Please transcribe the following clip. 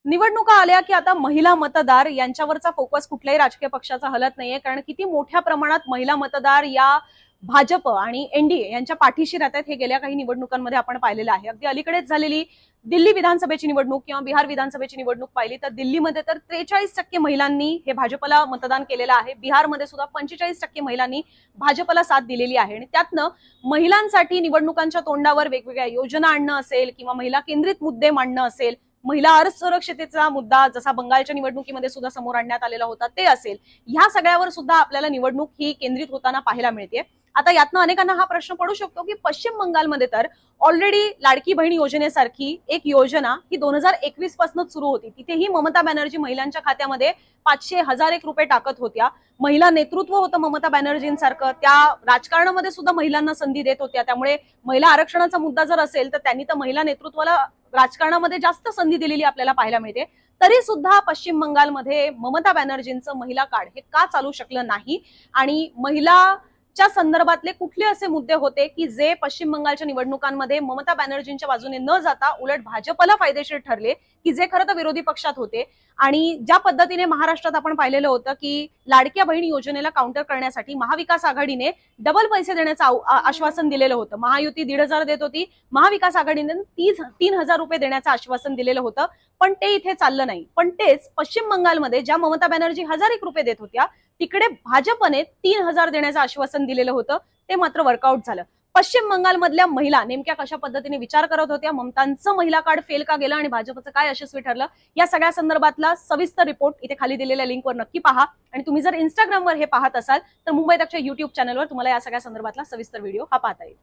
निवडणुका आल्या की आता महिला मतदार यांच्यावरचा फोकस कुठल्याही राजकीय पक्षाचा हलत नाहीये, कारण किती मोठ्या प्रमाणात महिला मतदार या भाजप आणि एनडीए यांच्या पाठीशी राहतात हे गेल्या काही निवडणुकांमध्ये आपण पाहिलेलं आहे. अगदी अलीकडेच झालेली दिल्ली विधानसभेची निवडणूक किंवा बिहार विधानसभेची निवडणूक पाहिली तर दिल्लीमध्ये तर 43% महिलांनी हे भाजपला मतदान केलेलं आहे. बिहारमध्ये सुद्धा 45% महिलांनी भाजपला साथ दिलेली आहे. आणि त्यातनं महिलांसाठी निवडणुकांच्या तोंडावर वेगवेगळ्या योजना आणणं असेल किंवा महिला केंद्रित मुद्दे मांडणं असेल, महिला असुरक्षिततेचा मुद्दा जसा बंगालच्या निवडणुकीमध्ये सुद्धा समोर आणण्यात आलेला होता ते असेल, ह्या सगळ्यावर सुद्धा आपल्याला निवडणूक ही केंद्रित होताना पाहायला मिळते. आता यातनं अनेकांना हा प्रश्न पडू शकतो की पश्चिम बंगालमध्ये तर ऑलरेडी लाडकी बहीण योजनेसारखी एक योजना ही 2021 पासूनच सुरू होती. तिथेही ममता बॅनर्जी महिलांच्या खात्यामध्ये 500,000 रुपये टाकत होत्या. महिला नेतृत्व होतं ममता बॅनर्जींसारखं, त्या राजकारणामध्ये सुद्धा महिलांना संधी देत होत्या. त्यामुळे महिला आरक्षणाचा मुद्दा जर असेल तर त्यांनी तर महिला नेतृत्वाला राजकारणामध्ये जास्त संधी दिलेली आपल्याला पाहायला मिळते. तरी सुद्धा पश्चिम बंगालमध्ये ममता बॅनर्जींचं महिला कार्ड हे का चालू शकलं नाही, आणि महिलाच्या संदर्भातले कुठले असे मुद्दे होते की जे पश्चिम बंगालच्या निवडणुकांमध्ये ममता बॅनर्जींच्या बाजूने न जाता उलट भाजपला फायदेशीर ठरले, की जे खरं तर विरोधी पक्षात होते. आणि ज्या पद्धतीने महाराष्ट्रात आपण पाहिलेलं होतं की लाडक्या बहीण योजनेला काउंटर करण्यासाठी महाविकास आघाडीने डबल पैसे देण्याचं आश्वासन दिलेलं होतं. महायुती 1,500 देत होती, महाविकास आघाडीने 3,000 रुपये देण्याचं आश्वासन दिलेलं होतं, पण ते इथे चाललं नाही. पण तेच पश्चिम बंगालमध्ये ज्या ममता बॅनर्जी 1,000 रुपये देत होत्या, तिकडे भाजपने 3,000 देण्याचं आश्वासन दिलेलं होतं, ते मात्र वर्कआउट झालं. पश्चिम बंगालमधल्या महिला नेमक्या कशा पद्धतीने विचार करत होत्या, ममतांचं महिला कार्ड फेल का गेलं आणि भाजपचं काय यशस्वी ठरलं, या सगळ्या संदर्भातला सविस्तर रिपोर्ट इथे खाली दिलेल्या लिंकवर नक्की पहा. आणि तुम्ही जर इंस्टाग्रामवर हे पाहत असाल तर मुंबई तकच्या युट्यूब चॅनलवर तुम्हाला या सगळ्या संदर्भातला सविस्तर व्हिडिओ हा पाहता येईल.